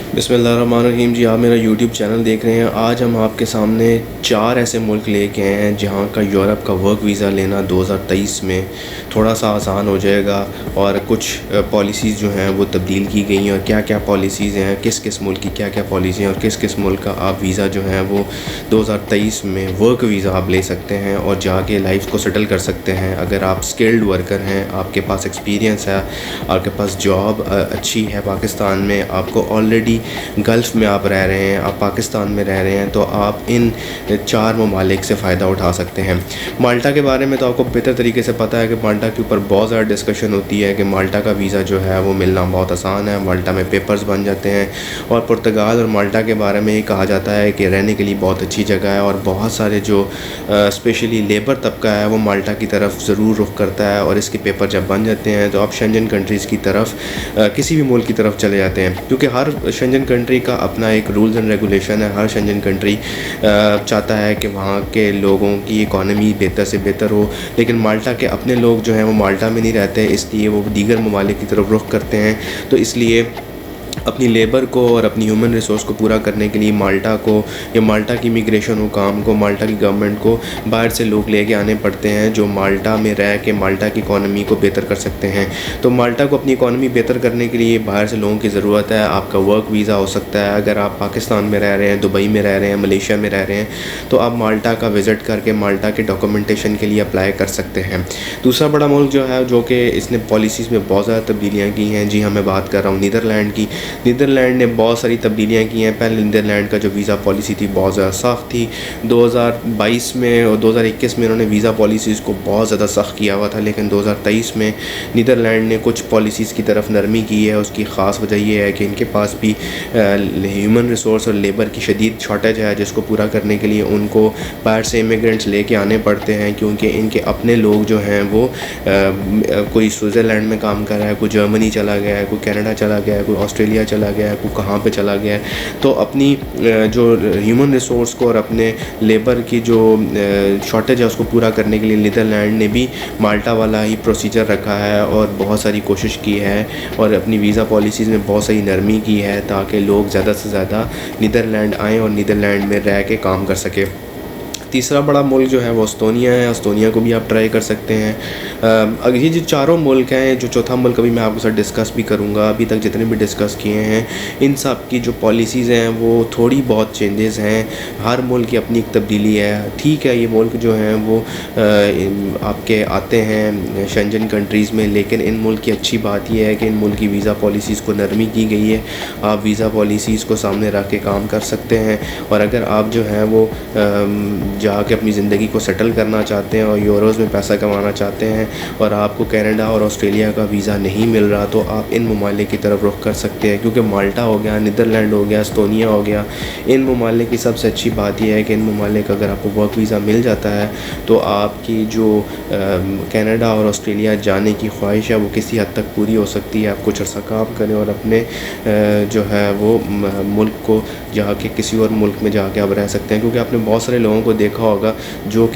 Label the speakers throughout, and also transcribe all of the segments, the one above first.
Speaker 1: बिस्मिल्लाहिर्रहमानिर्रहीम। जी आप मेरा यूट्यूब चैनल देख रहे हैं। आज हम आपके सामने 4 ऐसे मुल्क लेके आए हैं जहां का यूरोप का वर्क वीज़ा लेना 2023 में थोड़ा सा आसान हो जाएगा और कुछ पॉलिसीज़ जो हैं वो तब्दील की गई हैं और क्या क्या पॉलिसीज़ हैं, किस किस मुल्क की क्या क्या पॉलिसी हैं और किस किस मुल्क का आप वीज़ा जो है वो 2023 में वर्क वीज़ा आप ले सकते हैं और जाके लाइफ को सेटल कर सकते हैं। अगर आप स्किल्ड वर्कर हैं, आपके पास एक्सपीरियंस है, आपके पास जॉब अच्छी है पाकिस्तान में, आपको ऑलरेडी गल्फ़ में आप रह रहे हैं, आप पाकिस्तान में रह रहे हैं, तो आप इन 4 ममालिक से फ़ायदा उठा सकते हैं। माल्टा के बारे में तो आपको बेहतर तरीके से पता है कि माल्टा के ऊपर बहुत ज़्यादा डिस्कशन होती है कि माल्टा का वीज़ा जो है वो मिलना बहुत आसान है, माल्टा में पेपर्स बन जाते हैं। और पुर्तगाल और माल्टा के बारे में ये कहा जाता है कि रहने के लिए बहुत अच्छी जगह है और बहुत सारे जो स्पेशली लेबर तबका है वो माल्टा की तरफ ज़रूर रुख करता है और इसके पेपर जब बन जाते हैं तो आप शेंजन कंट्रीज़ की तरफ किसी भी मुल्क की तरफ चले जाते हैं, क्योंकि हर शेंजन कंट्री का अपना एक रूल्स एंड रेगुलेशन है। हर शेंजन कंट्री चाहता है कि वहाँ के लोगों की इकॉनमी बेहतर से बेहतर हो, लेकिन माल्टा के अपने लोग जो हैं वो माल्टा में नहीं रहते, इसलिए वो दीगर ममालिक की तरफ रुख करते हैं। तो इसलिए अपनी लेबर को और अपनी ह्यूमन रिसोर्स को पूरा करने के लिए माल्टा को या माल्टा की इमिग्रेशन हुकाम को, माल्टा की गवर्नमेंट को बाहर से लोग लेके आने पड़ते हैं जो माल्टा में रह के माल्टा की इकॉनमी को बेहतर कर सकते हैं। तो माल्टा को अपनी इकॉनमी बेहतर करने के लिए बाहर से लोगों की ज़रूरत है। आपका वर्क वीज़ा हो सकता है, अगर आप पाकिस्तान में रह रहे हैं, दुबई में रह रहे हैं, मलेशिया में रह रहे हैं, तो आप माल्टा का विज़िट करके माल्टा के डॉक्यूमेंटेशन के लिए अप्लाई कर सकते हैं। दूसरा बड़ा मुल्क जो है जो कि इसने पॉलिसीज़ में बहुत ज़्यादा तब्दीलियाँ की हैं, जी हाँ मैं बात कर रहा हूँ नीदरलैंड की। नीदरलैंड ने बहुत सारी तब्दीलियाँ की हैं। पहले नीदरलैंड का जो वीज़ा पॉलिसी थी बहुत ज़्यादा सख्त थी। 2022 में और 2021 में इन्होंने वीज़ा पॉलिसीज़ को बहुत ज़्यादा सख्त किया हुआ था, लेकिन 2023 में नीदरलैंड ने कुछ पॉलिसीज़ की तरफ नरमी की है। उसकी ख़ास वजह यह है कि इनके पास भी ह्यूमन रिसोर्स और लेबर की शदीद शॉर्टेज है, जिसको पूरा करने के लिए उनको बाहर से इमिग्रेंट्स लेके आने पड़ते हैं, क्योंकि इनके अपने लोग जो हैं वो कोई स्विट्ज़रलैंड में काम कर रहा है, कोई जर्मनी चला गया है, कोई कनाडा चला गया है, कोई ऑस्ट्रेलिया चला गया है, कोई कहाँ पे चला गया है। तो अपनी जो ह्यूमन रिसोर्स को और अपने लेबर की जो शॉर्टेज है उसको पूरा करने के लिए नीदरलैंड ने भी माल्टा वाला ही प्रोसीजर रखा है और बहुत सारी कोशिश की है और अपनी वीज़ा पॉलिसीज़ में बहुत सारी नरमी की है ताकि लोग ज़्यादा से ज़्यादा नीदरलैंड आएँ और नीदरलैंड में रह के काम कर सके। तीसरा बड़ा मुल्क जो है वो एस्तोनिया है। एस्तोनिया को भी आप ट्राई कर सकते हैं। अगर ये जो चारों मुल्क हैं, जो चौथा मुल्क अभी मैं आपके साथ डिस्कस भी करूँगा, अभी तक जितने भी डिस्कस किए हैं इन सब की जो पॉलिसीज़ हैं वो थोड़ी बहुत चेंजेस हैं। हर मुल्क की अपनी एक तब्दीली है। ठीक है, ये मुल्क जो हैं वो आपके आते हैं शेंजन कंट्रीज़ में, लेकिन इन मुल्क की अच्छी बात यह है कि इन मुल्क की वीज़ा पॉलिसीज़ को नरमी की गई है। आप वीज़ा पॉलिसीज़ को सामने रख के काम कर सकते हैं और अगर आप जो हैं वो जाके अपनी ज़िंदगी को सेटल करना चाहते हैं और यूरोज़ में पैसा कमाना चाहते हैं और आपको कनाडा और ऑस्ट्रेलिया का वीज़ा नहीं मिल रहा, तो आप इन ममालिक की तरफ रुख कर सकते हैं, क्योंकि माल्टा हो गया, नीदरलैंड हो गया, एस्तोनिया हो गया, इन ममालिक की सबसे अच्छी बात यह है कि इन ममालिक अगर आपको वर्क वीज़ा मिल जाता है तो आपकी जो कनाडा और ऑस्ट्रेलिया जाने की ख्वाहिश है वो किसी हद तक पूरी हो सकती है। आप कुछ अर्सा काम करें और अपने जो है वो मुल्क को जाके किसी और मुल्क में जाके आप रह सकते हैं, क्योंकि आपने बहुत सारे लोगों को देखा होगा जो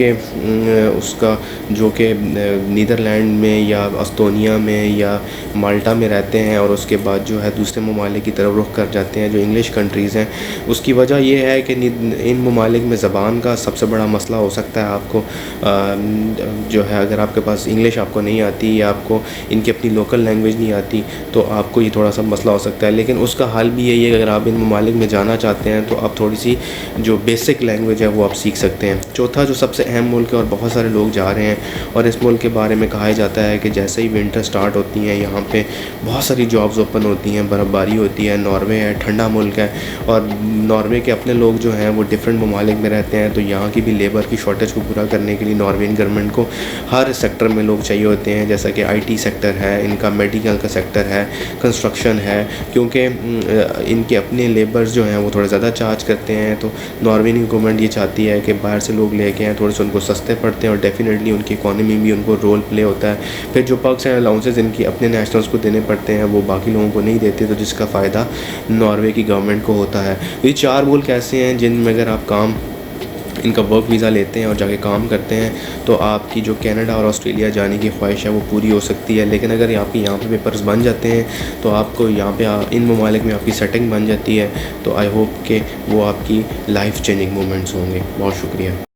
Speaker 1: कि नीदरलैंड में या एस्तोनिया में या माल्टा में रहते हैं और उसके बाद जो है दूसरे ममालिक की तरफ रुख कर जाते हैं जो इंग्लिश कंट्रीज़ हैं। उसकी वजह यह है कि इन ममालिक में ज़बान का सबसे बड़ा मसला हो सकता है। आपको जो है अगर आपके पास इंग्लिश आपको नहीं आती या आपको इनकी अपनी लोकल लैंग्वेज नहीं आती तो आपको ये थोड़ा सा मसला हो सकता है, लेकिन उसका हल भी यही है, अगर आप इन ममालिक में जाना चाहते हैं तो आप थोड़ी सी जो बेसिक लैंग्वेज है वो आप सीख सकते हैं। चौथा जो सबसे अहम मुल्क है और बहुत सारे लोग जा रहे हैं और इस मुल्क के बारे में कहा जाता है कि जैसे ही विंटर स्टार्ट होती है यहाँ पे बहुत सारी जॉब्स ओपन होती हैं, बर्फ़बारी होती है। नॉर्वे है, ठंडा मुल्क है और नॉर्वे के अपने लोग जो हैं वो डिफरेंट ममालिक में रहते हैं, तो यहाँ की भी लेबर की शॉर्टेज को पूरा करने के लिए नॉर्वेन गवर्नमेंट को हर सेक्टर में लोग चाहिए होते हैं, जैसा कि IT सेक्टर है, इनका मेडिकल का सेक्टर है, कंस्ट्रक्शन है, क्योंकि इनके अपने लेबर्स जो हैं वो थोड़ा ज़्यादा चार्ज करते हैं। तो नॉर्वेन गवर्नमेंट ये चाहती है कि बाहर से लोग लेके आएँ, थोड़े से उनको सस्ते पड़ते हैं और डेफिनेटली उनकी इकॉनमी भी उनको रोल प्ले होता है। फिर जो पर्क्स एंड अलाउंसेस इनकी अपने नेशनल्स को देने पड़ते हैं वो बाकी लोगों को नहीं देते, तो जिसका फ़ायदा नॉर्वे की गवर्नमेंट को होता है। ये 4 मुल्क ऐसे हैं जिनमें अगर आप काम इनका वर्क वीज़ा लेते हैं और जाके काम करते हैं तो आपकी जो कनाडा और ऑस्ट्रेलिया जाने की ख्वाहिश है वो पूरी हो सकती है। लेकिन अगर आपके यहाँ पे पेपर्स बन जाते हैं तो आपको यहाँ पे इन ममालिक में आपकी सेटिंग बन जाती है, तो आई होप कि वो आपकी लाइफ चेंजिंग मोमेंट्स होंगे। बहुत शुक्रिया।